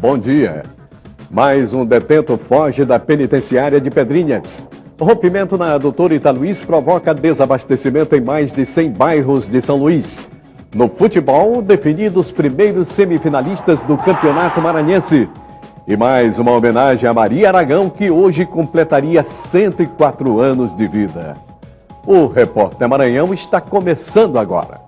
Bom dia. Mais um detento foge da penitenciária de Pedrinhas. O rompimento na Doutor Italuís provoca desabastecimento em mais de 100 bairros de São Luís. No futebol, definidos os primeiros semifinalistas do Campeonato Maranhense. E mais uma homenagem a Maria Aragão, que hoje completaria 104 anos de vida. O Repórter Maranhão está começando agora.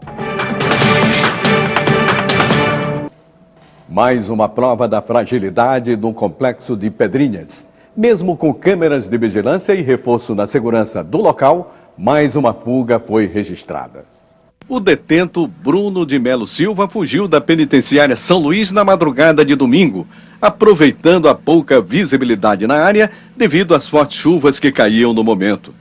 Mais uma prova da fragilidade do complexo de Pedrinhas. Mesmo com câmeras de vigilância e reforço na segurança do local, mais uma fuga foi registrada. O detento Bruno de Melo Silva fugiu da penitenciária São Luís na madrugada de domingo, aproveitando a pouca visibilidade na área devido às fortes chuvas que caíam no momento.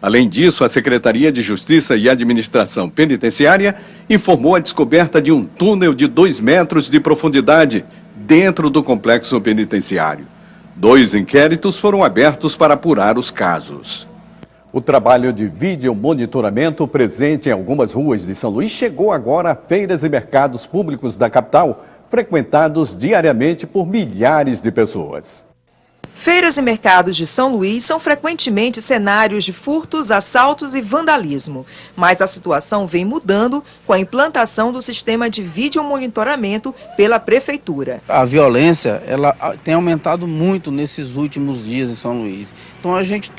Além disso, a Secretaria de Justiça e Administração Penitenciária informou a descoberta de um túnel de 2 metros de profundidade dentro do complexo penitenciário. 2 inquéritos foram abertos para apurar os casos. O trabalho de videomonitoramento presente em algumas ruas de São Luís chegou agora a feiras e mercados públicos da capital, frequentados diariamente por milhares de pessoas. Feiras e mercados de São Luís são frequentemente cenários de furtos, assaltos e vandalismo. Mas a situação vem mudando com a implantação do sistema de videomonitoramento pela Prefeitura. A violência ela tem aumentado muito nesses últimos dias em São Luís. Então a gente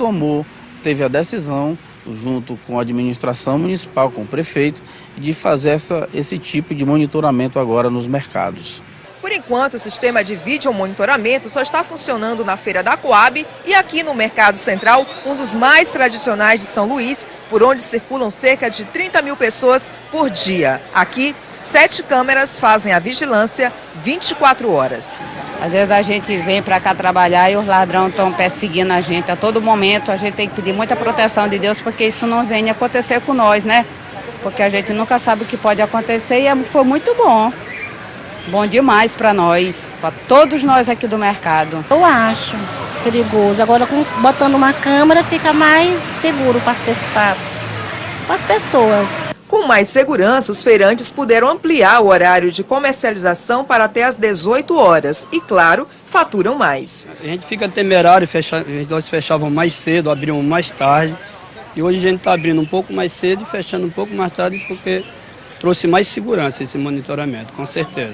teve a decisão, junto com a administração municipal, com o prefeito, de fazer esse tipo de monitoramento agora nos mercados. Por enquanto, o sistema de videomonitoramento só está funcionando na Feira da Coab e aqui no Mercado Central, um dos mais tradicionais de São Luís, por onde circulam cerca de 30 mil pessoas por dia. Aqui, 7 câmeras fazem a vigilância 24 horas. Às vezes a gente vem para cá trabalhar e os ladrões estão perseguindo a gente. A todo momento a gente tem que pedir muita proteção de Deus, porque isso não venha acontecer com nós, né? Porque a gente nunca sabe o que pode acontecer e foi muito bom. Bom demais para nós, para todos nós aqui do mercado. Eu acho perigoso. Agora, botando uma câmera, fica mais seguro para as pessoas. Com mais segurança, os feirantes puderam ampliar o horário de comercialização para até às 18 horas. E, claro, faturam mais. A gente fica temerário, nós fechávamos mais cedo, abrimos mais tarde. E hoje a gente está abrindo um pouco mais cedo e fechando um pouco mais tarde porque trouxe mais segurança esse monitoramento, com certeza.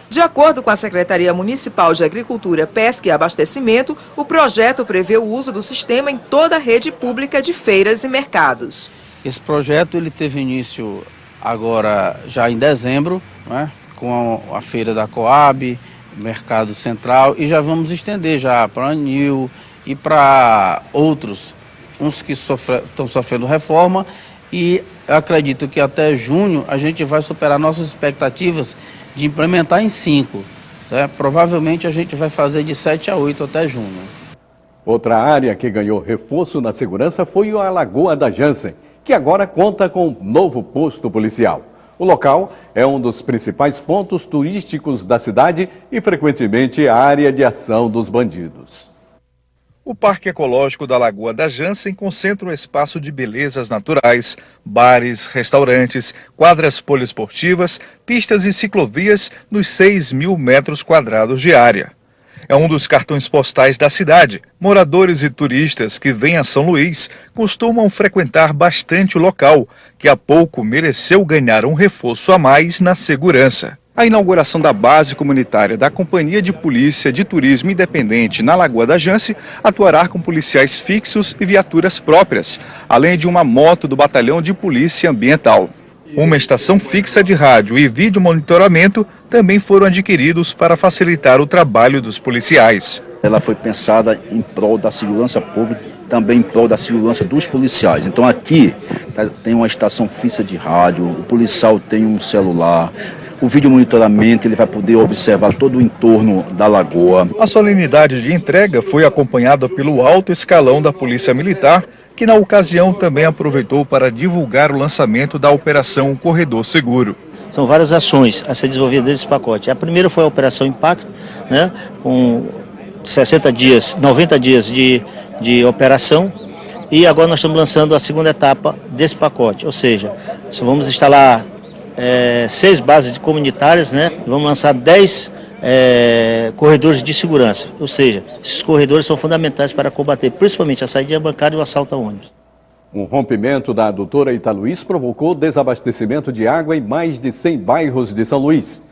De acordo com a Secretaria Municipal de Agricultura, Pesca e Abastecimento, o projeto prevê o uso do sistema em toda a rede pública de feiras e mercados. Esse projeto ele teve início agora já em dezembro, né, com a Feira da Coab, Mercado Central, e já vamos estender já para a Anil e para outros, uns que estão sofrendo reforma, e acredito que até junho a gente vai superar nossas expectativas de implementar em 5. Né? Provavelmente a gente vai fazer de 7 a 8 até junho. Outra área que ganhou reforço na segurança foi a Lagoa da Jansen, que agora conta com um novo posto policial. O local é um dos principais pontos turísticos da cidade e frequentemente a área de ação dos bandidos. O Parque Ecológico da Lagoa da Jansen concentra um espaço de belezas naturais, bares, restaurantes, quadras poliesportivas, pistas e ciclovias nos 6.000 metros quadrados de área. É um dos cartões postais da cidade. Moradores e turistas que vêm a São Luís costumam frequentar bastante o local, que há pouco mereceu ganhar um reforço a mais na segurança. A inauguração da base comunitária da Companhia de Polícia de Turismo Independente na Lagoa da Jansen atuará com policiais fixos e viaturas próprias, além de uma moto do Batalhão de Polícia Ambiental. Uma estação fixa de rádio e vídeo monitoramento também foram adquiridos para facilitar o trabalho dos policiais. Ela foi pensada em prol da segurança pública, também em prol da segurança dos policiais. Então aqui tem uma estação fixa de rádio, o policial tem um celular. O vídeo monitoramento, ele vai poder observar todo o entorno da lagoa. A solenidade de entrega foi acompanhada pelo alto escalão da Polícia Militar, que na ocasião também aproveitou para divulgar o lançamento da Operação Corredor Seguro. São várias ações a ser desenvolvidas nesse pacote. A primeira foi a Operação Impacto, né, com 60 dias, 90 dias de operação. E agora nós estamos lançando a segunda etapa desse pacote, ou seja, vamos instalar 6 bases comunitárias, né? Vamos lançar 10 corredores de segurança, ou seja, esses corredores são fundamentais para combater principalmente a saída bancária e o assalto a ônibus. Um rompimento da adutora Italuís provocou desabastecimento de água em mais de 100 bairros de São Luís.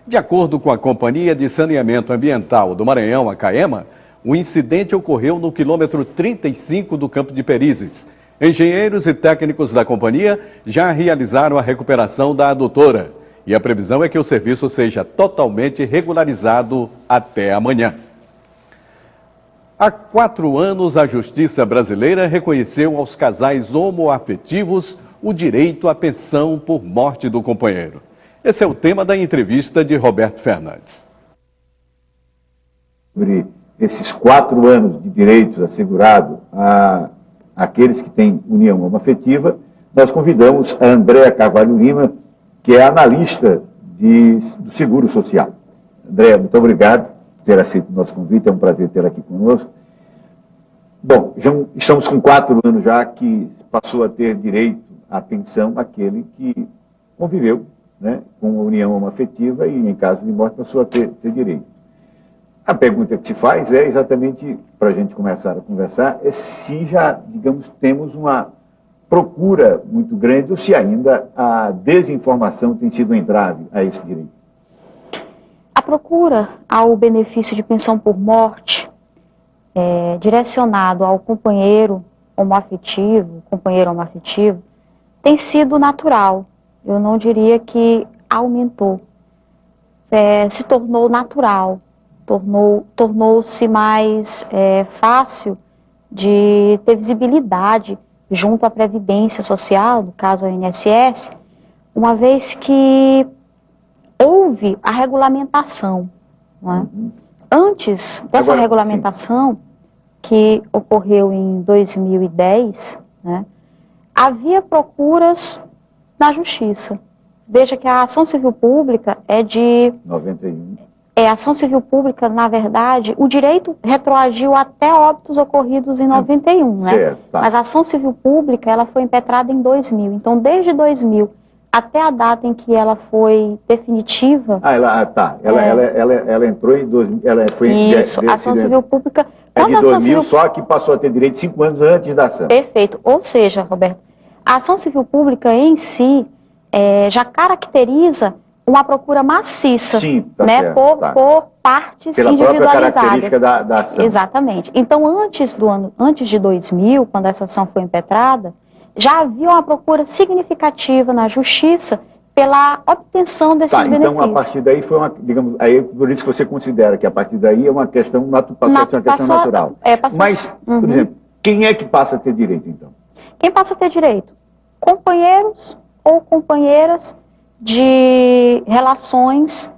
De acordo com a Companhia de Saneamento Ambiental do Maranhão, a CAEMA, o incidente ocorreu no quilômetro 35 do Campo de Perizes. Engenheiros e técnicos da companhia já realizaram a recuperação da adutora e a previsão é que o serviço seja totalmente regularizado até amanhã. Há 4 anos, a Justiça brasileira reconheceu aos casais homoafetivos o direito à pensão por morte do companheiro. Esse é o tema da entrevista de Roberto Fernandes. Sobre esses 4 anos de direitos assegurados àqueles que têm união homoafetiva, nós convidamos a Andréa Carvalho Lima, que é analista do Seguro Social. Andréa, muito obrigado por ter aceito o nosso convite, é um prazer tê-la aqui conosco. Bom, já estamos com 4 anos já que passou a ter direito à pensão aquele que conviveu, né, com a união homoafetiva e, em caso de morte, passou a ter direito. A pergunta que se faz é exatamente, para a gente começar a conversar, é se já, digamos, temos uma procura muito grande ou se ainda a desinformação tem sido um entrave a esse direito. A procura ao benefício de pensão por morte direcionado ao companheiro homoafetivo, tem sido natural. Eu não diria que aumentou. Se tornou natural, tornou-se mais fácil de ter visibilidade junto à Previdência Social, no caso a INSS, uma vez que houve a regulamentação. Não é? Antes dessa regulamentação, que ocorreu em 2010, né, havia procuras na Justiça. Veja que a ação civil pública é de 91. A ação civil pública, na verdade, o direito retroagiu até óbitos ocorridos em 91, né? Certo, tá. Mas a ação civil pública, ela foi impetrada em 2000. Então, desde 2000 até a data em que ela foi definitiva... Ela entrou em 2000, ela foi... Isso, a ação civil pública... de 2000, só que passou a ter direito 5 anos antes da ação. Perfeito. Ou seja, Roberto, a ação civil pública em si já caracteriza uma procura maciça, sim, tá né, certo, por partes pela individualizadas. Própria característica da ação. Exatamente. Então, antes de 2000, quando essa ação foi impetrada, já havia uma procura significativa na Justiça pela obtenção desses benefícios. Então, a partir daí foi uma, digamos, aí por isso que você considera que a partir daí é uma questão natural. Mas, por exemplo, quem é que passa a ter direito, então? Quem passa a ter direito? Companheiros ou companheiras de relações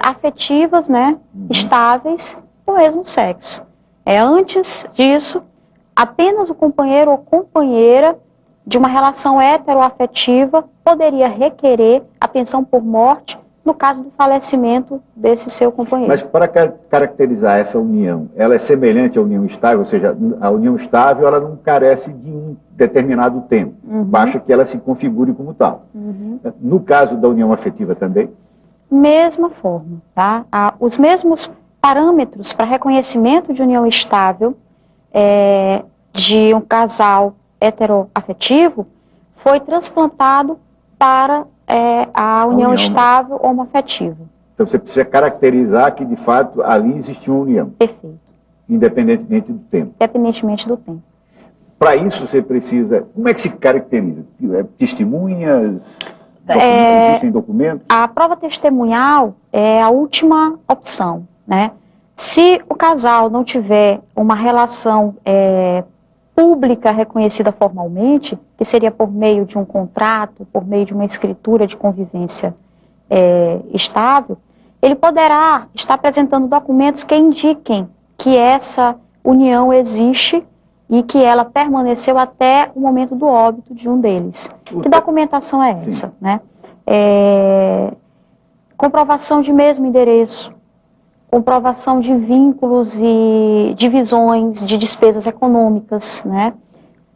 afetivas, né, estáveis do mesmo sexo. Antes disso, apenas o companheiro ou companheira de uma relação heteroafetiva poderia requerer a pensão por morte no caso do falecimento desse seu companheiro. Mas para caracterizar essa união, ela é semelhante à união estável, ou seja, a união estável ela não carece de um determinado tempo, basta que ela se configure como tal. No caso da união afetiva também? Mesma forma, tá? Os mesmos parâmetros para reconhecimento de união estável de um casal heteroafetivo foi transplantado para a união estável homoafetiva. Então você precisa caracterizar que de fato ali existe uma união. Perfeito. Independentemente do tempo. Independentemente do tempo. Para isso você precisa, como é que se caracteriza? Testemunhas? Existem documentos? A prova testemunhal é a última opção, né? Se o casal não tiver uma relação pública reconhecida formalmente, que seria por meio de um contrato, por meio de uma escritura de convivência estável, ele poderá estar apresentando documentos que indiquem que essa união existe e que ela permaneceu até o momento do óbito de um deles. Que documentação é essa? Né? Comprovação de mesmo endereço, comprovação de vínculos e divisões de despesas econômicas, né?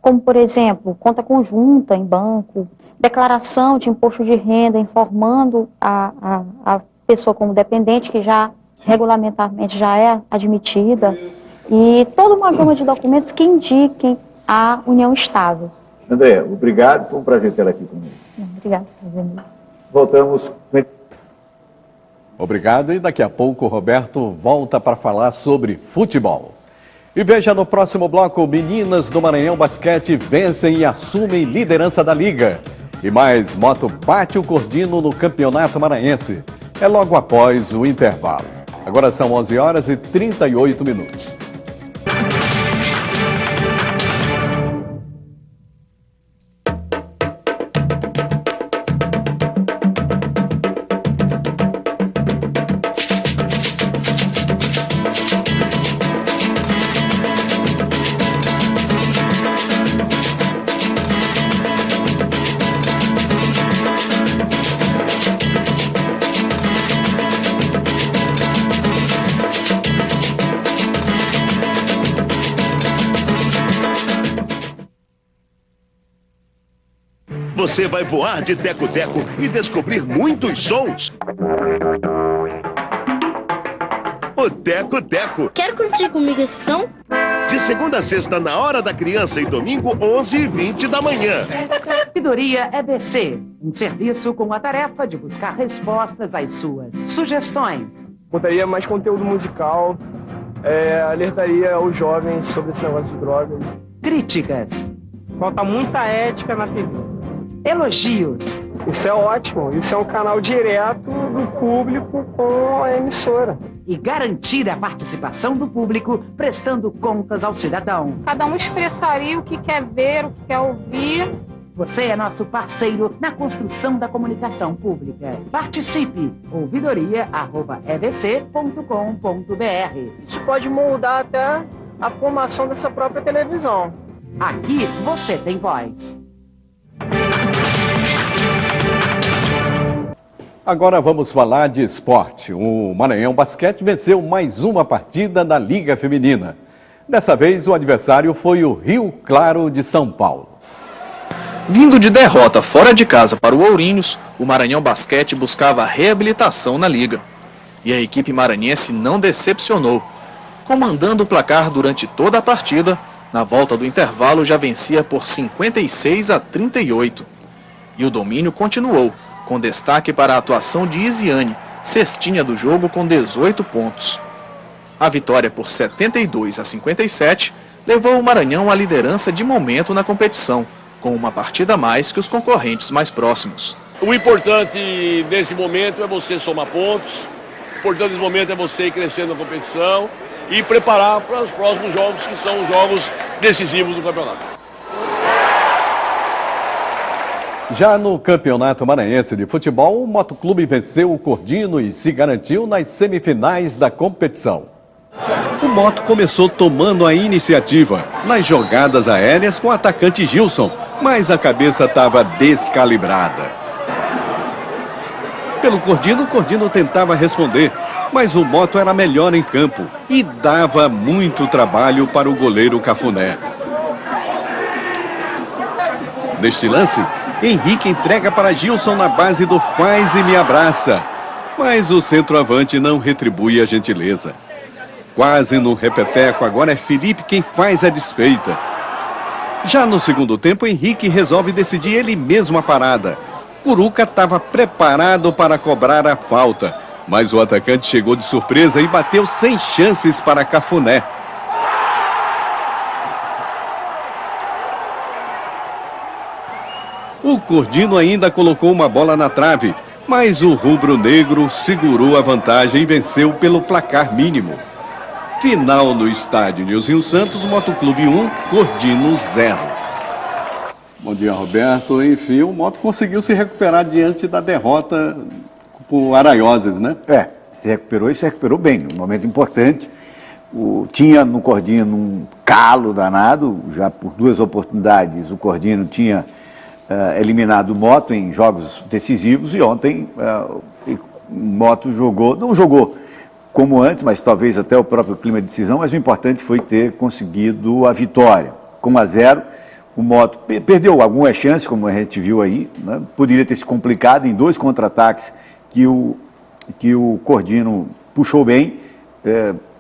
Como, por exemplo, conta conjunta em banco, declaração de imposto de renda informando a pessoa como dependente, que já regulamentarmente já é admitida, e toda uma gama de documentos que indiquem a união estável. André, obrigado, foi um prazer tê-la aqui comigo. Obrigada. Voltamos. Obrigado, e daqui a pouco o Roberto volta para falar sobre futebol. E veja no próximo bloco, meninas do Maranhão Basquete vencem e assumem liderança da liga. E mais, Moto bate o Cordino no Campeonato Maranhense. É logo após o intervalo. Agora são 11h38. Você vai voar de teco-teco e descobrir muitos sons. O Teco-Teco. Quer curtir comigo esse som? De segunda a sexta, na hora da criança, e domingo, 11h20 da manhã. Vidoria EBC, um serviço com a tarefa de buscar respostas às suas sugestões. Botaria mais conteúdo musical, alertaria os jovens sobre esse negócio de drogas. Críticas. Falta muita ética na TV. Elogios. Isso é ótimo, isso é um canal direto do público com a emissora. E garantir a participação do público, prestando contas ao cidadão. Cada um expressaria o que quer ver, o que quer ouvir. Você é nosso parceiro na construção da comunicação pública. Participe! ouvidoria@ebc.com.br. Isso pode moldar até a formação dessa própria televisão. Aqui você tem voz. Agora vamos falar de esporte. O Maranhão Basquete venceu mais uma partida da Liga Feminina. Dessa vez, o adversário foi o Rio Claro de São Paulo. Vindo de derrota fora de casa para o Ourinhos, o Maranhão Basquete buscava reabilitação na liga. E a equipe maranhense não decepcionou. Comandando o placar durante toda a partida, na volta do intervalo já vencia por 56-38. E o domínio continuou, com destaque para a atuação de Isiane, cestinha do jogo com 18 pontos. A vitória por 72-57 levou o Maranhão à liderança de momento na competição, com uma partida a mais que os concorrentes mais próximos. O importante nesse momento é você somar pontos, o importante nesse momento é você ir crescendo na competição e preparar para os próximos jogos, que são os jogos decisivos do campeonato. Já no Campeonato Maranhense de Futebol, o Motoclube venceu o Cordino e se garantiu nas semifinais da competição. O Moto começou tomando a iniciativa nas jogadas aéreas com o atacante Gilson, mas a cabeça estava descalibrada. Pelo Cordino, o Cordino tentava responder, mas o Moto era melhor em campo e dava muito trabalho para o goleiro Cafuné. Neste lance, Henrique entrega para Gilson na base do faz e me abraça, mas o centroavante não retribui a gentileza. Quase no repeteco, agora é Felipe quem faz a desfeita. Já no segundo tempo, Henrique resolve decidir ele mesmo a parada. Curuca estava preparado para cobrar a falta, mas o atacante chegou de surpresa e bateu sem chances para Cafuné. O Cordino ainda colocou uma bola na trave, mas o rubro-negro segurou a vantagem e venceu pelo placar mínimo. Final no estádio Nilzinho Santos, Motoclube 1, Cordino 0. Bom dia, Roberto. Enfim, o Moto conseguiu se recuperar diante da derrota por Araioses, né? Se recuperou e se recuperou bem, um momento importante. Tinha no Cordino um calo danado, já por 2 oportunidades o Cordino tinha eliminado o Moto em jogos decisivos e ontem o Moto não jogou como antes, mas talvez até o próprio clima de decisão, mas o importante foi ter conseguido a vitória. Com 1-0, o Moto perdeu algumas chances, como a gente viu aí, né? Poderia ter se complicado em 2 contra-ataques que o que o Cordino puxou bem,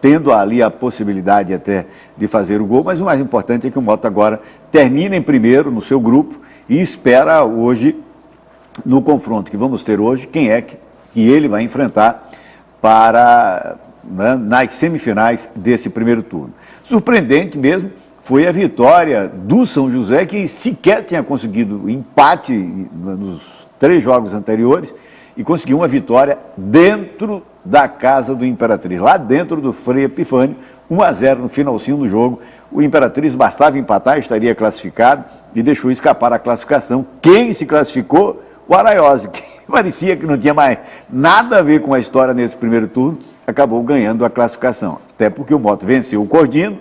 tendo ali a possibilidade até de fazer o gol, mas o mais importante é que o Mota agora termina em primeiro no seu grupo e espera hoje, no confronto que vamos ter hoje, quem é que ele vai enfrentar para, né, nas semifinais desse primeiro turno. Surpreendente mesmo foi a vitória do São José, que sequer tinha conseguido empate nos 3 jogos anteriores e conseguiu uma vitória dentro da casa do Imperatriz, lá dentro do Frei Epifânio, 1-0 no finalzinho do jogo. O Imperatriz bastava empatar, estaria classificado e deixou escapar a classificação. Quem se classificou? O Araiose, que parecia que não tinha mais nada a ver com a história nesse primeiro turno, acabou ganhando a classificação. Até porque o Mota venceu o Cordino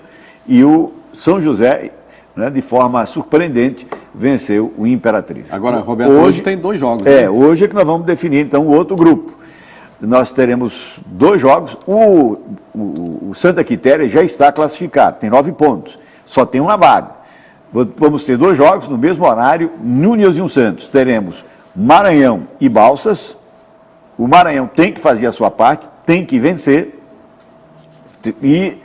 e o São José, né, de forma surpreendente, venceu o Imperatriz. Agora, Roberto, hoje tem 2 jogos. Né? Hoje é que nós vamos definir, então, o outro grupo. Nós teremos 2 jogos. O Santa Quitéria já está classificado, tem 9 pontos, só tem uma vaga. Vamos ter 2 jogos no mesmo horário, no Nilson Santos. Teremos Maranhão e Balsas. O Maranhão tem que fazer a sua parte, tem que vencer e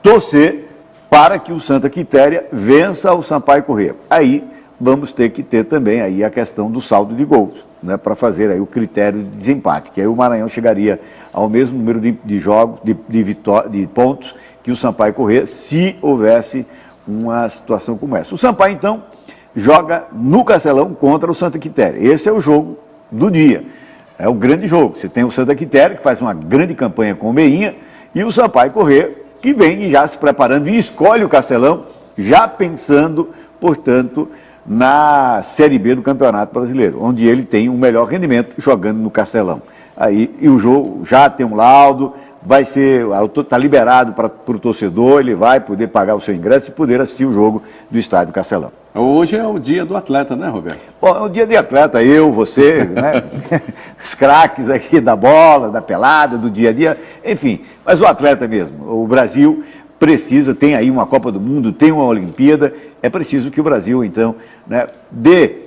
torcer para que o Santa Quitéria vença o Sampaio Corrêa. Aí vamos ter que ter também aí a questão do saldo de gols, né, para fazer aí o critério de desempate, que aí o Maranhão chegaria ao mesmo número de jogos, de pontos que o Sampaio Corrêa, se houvesse uma situação como essa. O Sampaio, então, joga no Castelão contra o Santa Quitéria. Esse é o jogo do dia, é o grande jogo. Você tem o Santa Quitéria, que faz uma grande campanha com o Meinha, e o Sampaio Corrêa, que vem já se preparando e escolhe o Castelão, já pensando, portanto, na Série B do Campeonato Brasileiro, onde ele tem um melhor rendimento jogando no Castelão. Aí, e o jogo já tem um laudo, vai ser, está liberado para o torcedor, ele vai poder pagar o seu ingresso e poder assistir o jogo do Estádio Castelão. Hoje é o dia do atleta, né, Roberto? Bom, é o dia de atleta, eu, você, né? Os craques aqui da bola, da pelada, do dia a dia, enfim, mas o atleta mesmo. O Brasil precisa, tem aí uma Copa do Mundo, tem uma Olimpíada, é preciso que o Brasil, então, né, dê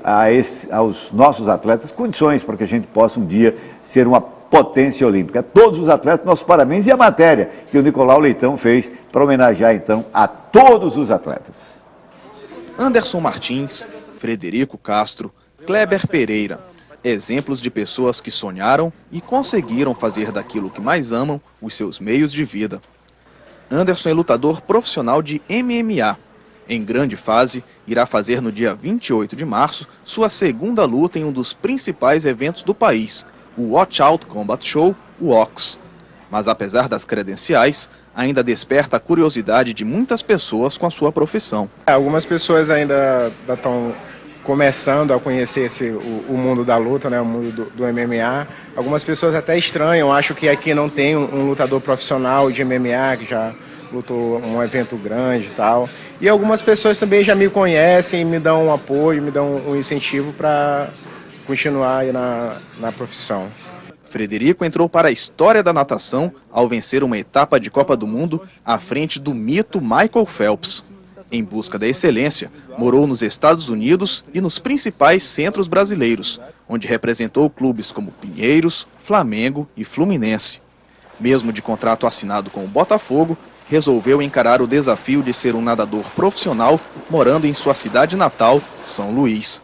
aos nossos atletas condições para que a gente possa um dia ser uma potência olímpica. Todos os atletas, nossos parabéns, e a matéria que o Nicolau Leitão fez para homenagear, então, a todos os atletas. Anderson Martins, Frederico Castro, Kleber Pereira, exemplos de pessoas que sonharam e conseguiram fazer daquilo que mais amam os seus meios de vida. Anderson é lutador profissional de MMA. Em grande fase, irá fazer no dia 28 de março sua segunda luta em um dos principais eventos do país, o Watch Out Combat Show, o WOX. Mas apesar das credenciais, ainda desperta a curiosidade de muitas pessoas com a sua profissão. Algumas pessoas ainda estão começando a conhecer o mundo da luta, né, o mundo do MMA. Algumas pessoas até estranham, acham que aqui não tem um lutador profissional de MMA que já lutou um evento grande e tal. E algumas pessoas também já me conhecem, me dão um apoio, me dão um incentivo para continuar aí na profissão. Frederico entrou para a história da natação ao vencer uma etapa de Copa do Mundo à frente do mito Michael Phelps. Em busca da excelência, morou nos Estados Unidos e nos principais centros brasileiros, onde representou clubes como Pinheiros, Flamengo e Fluminense. Mesmo de contrato assinado com o Botafogo, resolveu encarar o desafio de ser um nadador profissional, morando em sua cidade natal, São Luís.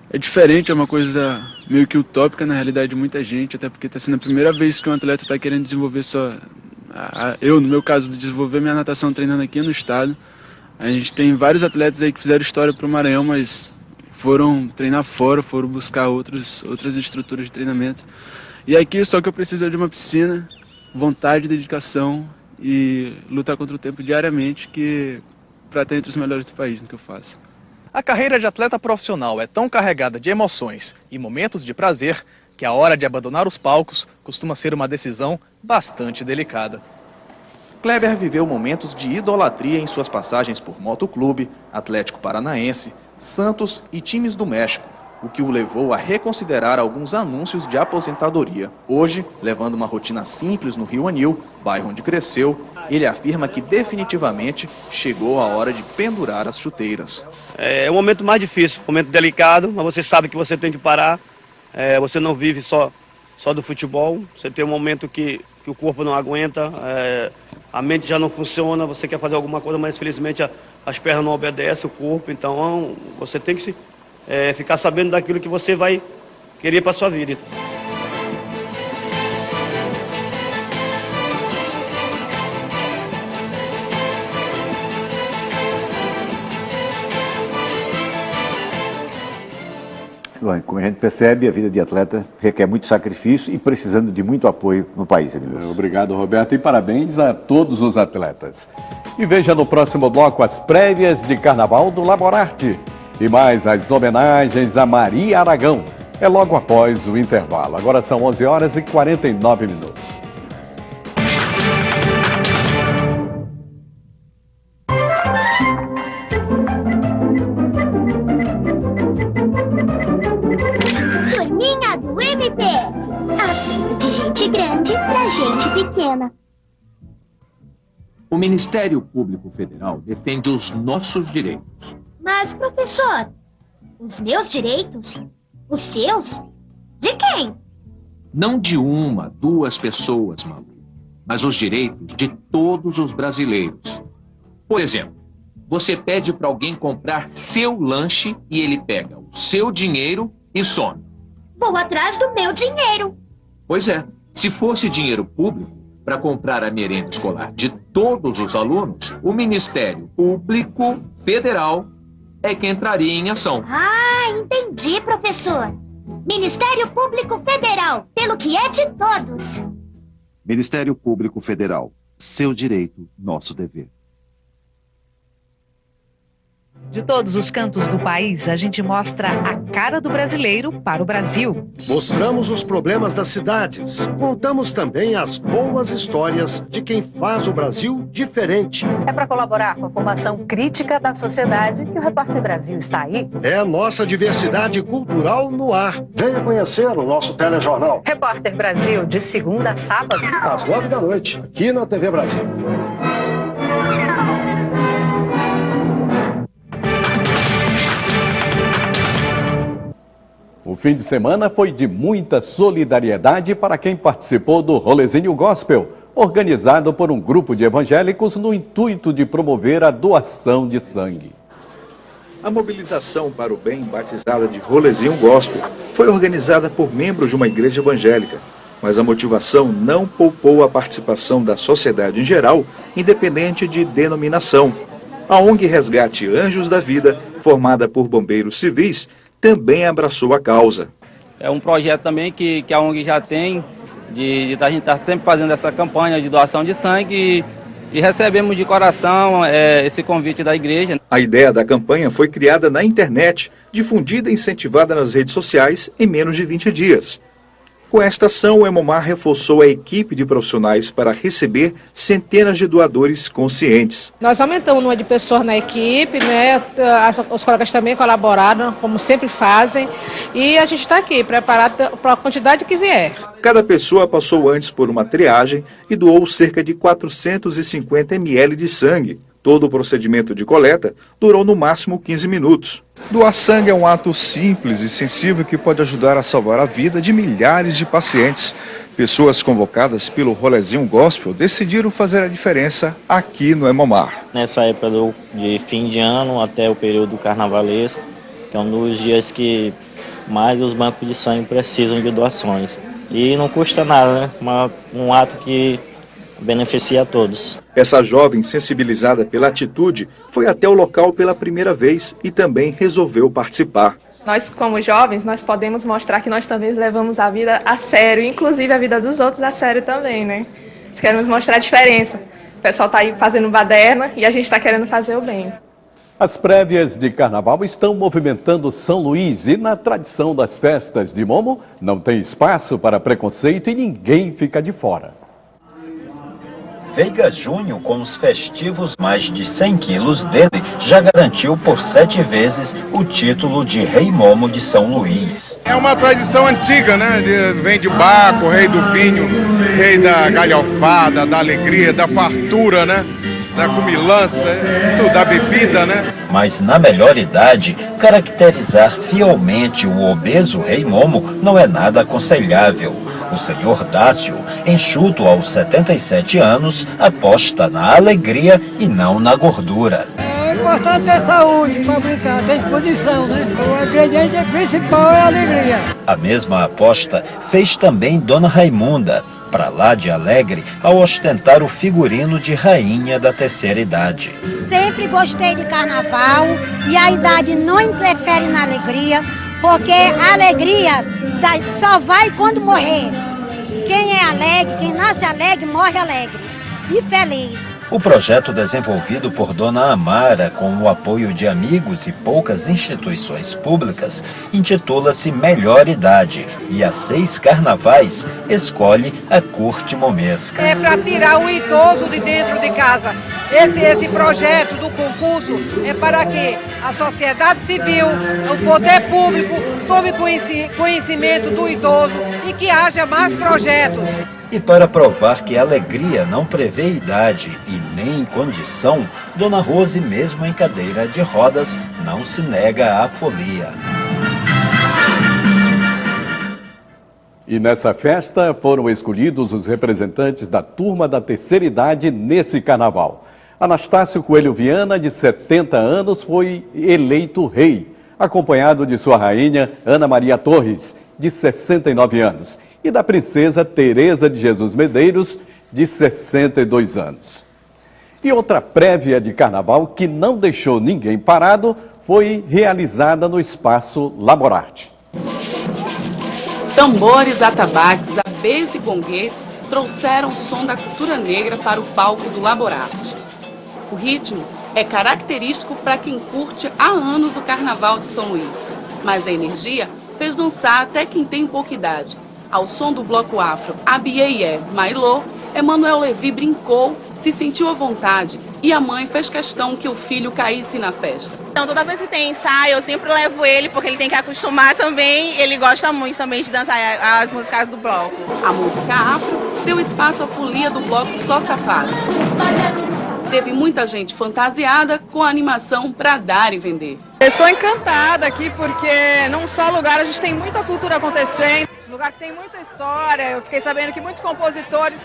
É diferente, é uma coisa meio que utópica na realidade de muita gente, até porque está sendo a primeira vez que um atleta está querendo desenvolver eu, no meu caso, desenvolver minha natação treinando aqui no estado. A gente tem vários atletas aí que fizeram história para o Maranhão, mas foram treinar fora, foram buscar outras estruturas de treinamento. E aqui só que eu preciso de uma piscina, vontade, dedicação e lutar contra o tempo diariamente para estar entre os melhores do país no que eu faço. A carreira de atleta profissional é tão carregada de emoções e momentos de prazer que a hora de abandonar os palcos costuma ser uma decisão bastante delicada. Kleber viveu momentos de idolatria em suas passagens por Motoclube, Atlético Paranaense, Santos e times do México, o que o levou a reconsiderar alguns anúncios de aposentadoria. Hoje, levando uma rotina simples no Rio Anil, bairro onde cresceu, ele afirma que definitivamente chegou a hora de pendurar as chuteiras. É um momento mais difícil, um momento delicado, mas você sabe que você tem que parar. Você não vive só só do futebol. Você tem um momento que o corpo não aguenta, a mente já não funciona, você quer fazer alguma coisa, mas infelizmente as pernas não obedecem, o corpo. Então você tem que ficar sabendo daquilo que você vai querer para sua vida. Bom, como a gente percebe, a vida de atleta requer muito sacrifício e precisando de muito apoio no país, Edmilson. Obrigado, Roberto, e parabéns a todos os atletas. E veja no próximo bloco as prévias de Carnaval do Laborarte e mais as homenagens a Maria Aragão. É logo após o intervalo. Agora são 11h49. Turminha do MPF. Assunto de gente grande pra gente pequena. O Ministério Público Federal defende os nossos direitos. Mas, professor, os meus direitos? Os seus? De quem? Não de uma, duas pessoas, Malu, mas os direitos de todos os brasileiros. Por exemplo, você pede para alguém comprar seu lanche e ele pega o seu dinheiro e some. Vou atrás do meu dinheiro. Pois é, se fosse dinheiro público para comprar a merenda escolar de todos os alunos, o Ministério Público Federal é que entraria em ação. Ah, entendi, professor. Ministério Público Federal, pelo que é de todos. Ministério Público Federal. Seu direito, nosso dever. De todos os cantos do país, a gente mostra a cara do brasileiro para o Brasil. Mostramos os problemas das cidades. Contamos também as boas histórias de quem faz o Brasil diferente. É para colaborar com a formação crítica da sociedade que o Repórter Brasil está aí. É a nossa diversidade cultural no ar. Venha conhecer o nosso telejornal. Repórter Brasil, de segunda a sábado, às 9h, aqui na TV Brasil. O fim de semana foi de muita solidariedade para quem participou do Rolezinho Gospel, organizado por um grupo de evangélicos no intuito de promover a doação de sangue. A mobilização para o bem, batizada de Rolezinho Gospel, foi organizada por membros de uma igreja evangélica, mas a motivação não poupou a participação da sociedade em geral, independente de denominação. A ONG Resgate Anjos da Vida, formada por bombeiros civis, também abraçou a causa. É um projeto também que a ONG já tem, de a gente estar sempre fazendo essa campanha de doação de sangue e recebemos de coração esse convite da igreja. A ideia da campanha foi criada na internet, difundida e incentivada nas redes sociais em menos de 20 dias. Com esta ação, o Hemomar reforçou a equipe de profissionais para receber centenas de doadores conscientes. Nós aumentamos o número de pessoas na equipe, né? Os colegas também colaboraram, como sempre fazem, e a gente está aqui preparado para a quantidade que vier. Cada pessoa passou antes por uma triagem e doou cerca de 450 ml de sangue. Todo o procedimento de coleta durou no máximo 15 minutos. Doar sangue é um ato simples e sensível que pode ajudar a salvar a vida de milhares de pacientes. Pessoas convocadas pelo Rolezinho Gospel decidiram fazer a diferença aqui no Hemomar. Nessa época de fim de ano até o período carnavalesco, que é um dos dias que mais os bancos de sangue precisam de doações. E não custa nada, né? Um ato que beneficia a todos. Essa jovem, sensibilizada pela atitude, foi até o local pela primeira vez e também resolveu participar. Nós, como jovens, nós podemos mostrar que nós também levamos a vida a sério, inclusive a vida dos outros a sério também, né? Nós queremos mostrar a diferença. O pessoal está aí fazendo baderna e a gente está querendo fazer o bem. As prévias de carnaval estão movimentando São Luís e, na tradição das festas de Momo, não tem espaço para preconceito e ninguém fica de fora. Veiga Júnior, com os festivos mais de 100 quilos dele, já garantiu por 7 vezes o título de Rei Momo de São Luís. É uma tradição antiga, né? Vem de Baco, rei do vinho, rei da galhofada, da alegria, da fartura, né? Da comilança, da bebida, né? Mas na melhor idade, caracterizar fielmente o obeso Rei Momo não é nada aconselhável. O senhor Dácio, enxuto aos 77 anos, aposta na alegria e não na gordura. É importante ter saúde para brincar, ter disposição, né? O ingrediente principal é a alegria. A mesma aposta fez também Dona Raimunda, para lá de alegre, ao ostentar o figurino de rainha da terceira idade. Sempre gostei de carnaval e a idade não interfere na alegria, porque a alegria só vai quando morrer. Quem é alegre, quem nasce alegre, morre alegre e feliz. O projeto desenvolvido por Dona Amara, com o apoio de amigos e poucas instituições públicas, intitula-se Melhor Idade e há 6 carnavais escolhe a Corte Momesca. É para tirar o idoso de dentro de casa. Esse projeto do concurso é para que a sociedade civil, o poder público, tome conhecimento do idoso e que haja mais projetos. E para provar que a alegria não prevê idade e nem condição, Dona Rose, mesmo em cadeira de rodas, não se nega à folia. E nessa festa foram escolhidos os representantes da turma da terceira idade nesse carnaval. Anastácio Coelho Viana, de 70 anos, foi eleito rei, acompanhado de sua rainha Ana Maria Torres, de 69 anos, e da princesa Teresa de Jesus Medeiros, de 62 anos. E outra prévia de carnaval que não deixou ninguém parado foi realizada no espaço Laborarte. Tambores, atabaques, abês e gonguês trouxeram o som da cultura negra para o palco do Laborarte. O ritmo é característico para quem curte há anos o Carnaval de São Luís, mas a energia fez dançar até quem tem pouca idade. Ao som do bloco afro Abieyé Mailô, Emanuel Levi brincou, se sentiu à vontade e a mãe fez questão que o filho caísse na festa. Então, toda vez que tem ensaio, eu sempre levo ele, porque ele tem que acostumar também. Ele gosta muito também de dançar as músicas do bloco. A música afro deu espaço à folia do bloco Só Safados. Teve muita gente fantasiada com a animação para dar e vender. Estou encantada aqui porque num só lugar a gente tem muita cultura acontecendo, um lugar que tem muita história. Eu fiquei sabendo que muitos compositores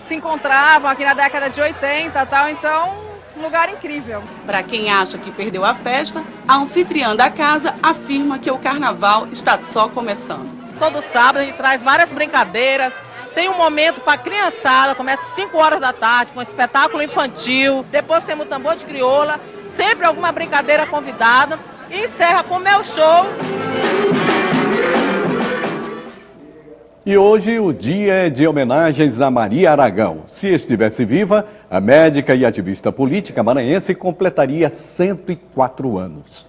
se encontravam aqui na década de 80 e tal, então um lugar incrível. Para quem acha que perdeu a festa, a anfitriã da casa afirma que o carnaval está só começando. Todo sábado a gente traz várias brincadeiras. Tem um momento para a criançada, começa às 5 horas da tarde, com espetáculo infantil. Depois temos o tambor de crioula, sempre alguma brincadeira convidada. E encerra com o meu show. E hoje o dia é de homenagens a Maria Aragão. Se estivesse viva, a médica e ativista política maranhense completaria 104 anos.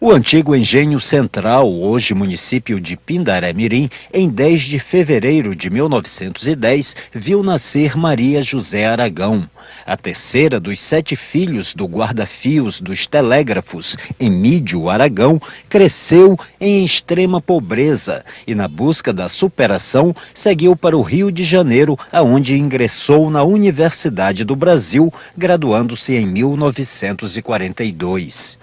O antigo Engenho Central, hoje município de Pindaré-Mirim, em 10 de fevereiro de 1910, viu nascer Maria José Aragão. A terceira dos 7 filhos do guarda-fios dos telégrafos, Emídio Aragão, cresceu em extrema pobreza e, na busca da superação, seguiu para o Rio de Janeiro, aonde ingressou na Universidade do Brasil, graduando-se em 1942.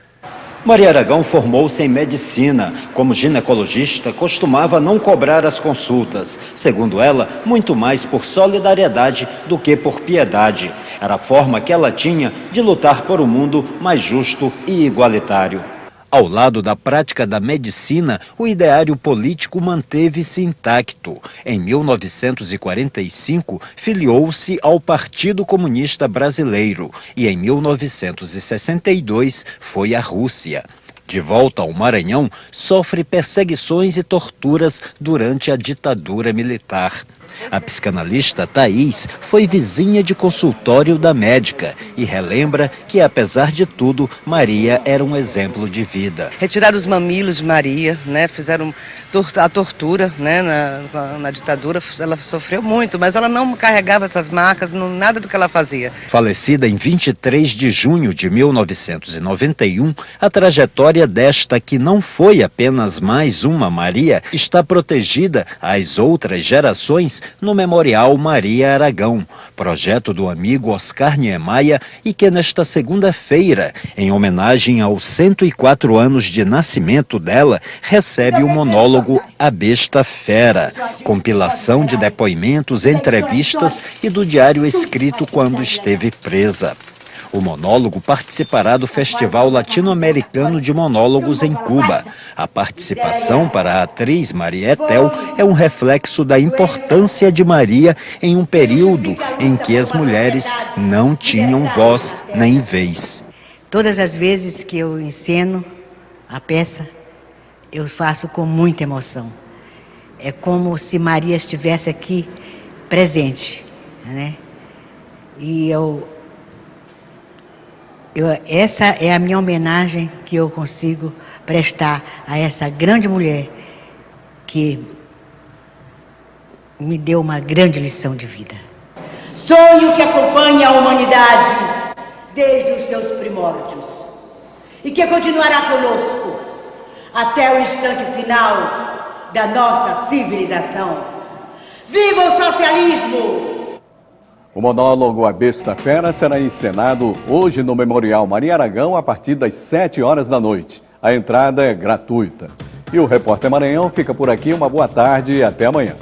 Maria Aragão formou-se em medicina. Como ginecologista, costumava não cobrar as consultas. Segundo ela, muito mais por solidariedade do que por piedade. Era a forma que ela tinha de lutar por um mundo mais justo e igualitário. Ao lado da prática da medicina, o ideário político manteve-se intacto. Em 1945, filiou-se ao Partido Comunista Brasileiro e em 1962 foi à Rússia. De volta ao Maranhão, sofre perseguições e torturas durante a ditadura militar. A psicanalista Thaís foi vizinha de consultório da médica e relembra que, apesar de tudo, Maria era um exemplo de vida. Retiraram os mamilos de Maria, né? Fizeram a tortura, né? Na ditadura. Ela sofreu muito, mas ela não carregava essas marcas, nada do que ela fazia. Falecida em 23 de junho de 1991, a trajetória desta, que não foi apenas mais uma Maria, está protegida às outras gerações no Memorial Maria Aragão, projeto do amigo Oscar Niemeyer, e que nesta segunda-feira, em homenagem aos 104 anos de nascimento dela, recebe o monólogo A Besta Fera, compilação de depoimentos, entrevistas e do diário escrito quando esteve presa. O monólogo participará do Festival Latino-Americano de Monólogos em Cuba. A participação para a atriz Maria Etel é um reflexo da importância de Maria em um período em que as mulheres não tinham voz nem vez. Todas as vezes que eu enceno a peça, eu faço com muita emoção. É como se Maria estivesse aqui presente, né? E essa é a minha homenagem que eu consigo prestar a essa grande mulher que me deu uma grande lição de vida. Sonho que acompanha a humanidade desde os seus primórdios e que continuará conosco até o instante final da nossa civilização. Viva o socialismo! O monólogo A Besta Fera será encenado hoje no Memorial Maria Aragão a partir das 7 horas da noite. A entrada é gratuita. E o Repórter Maranhão fica por aqui. Uma boa tarde e até amanhã.